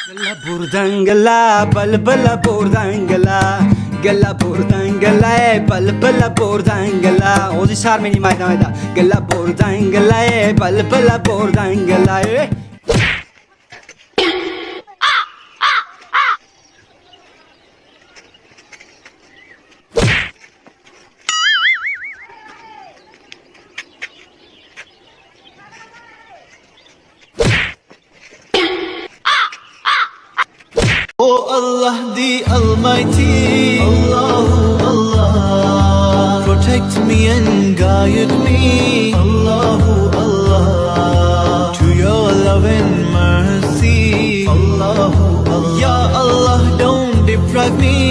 Gala burdangala, balbala burdangala, gala burdangala, balbala burdangala. Ozi sar meni mayda. Gala burdangala, balbala burdangala. Oh Allah the Almighty, Allahu Allah, protect me and guide me, Allahu Allah, to your love and mercy, Allahu Allah. Ya Allah, don't deprive me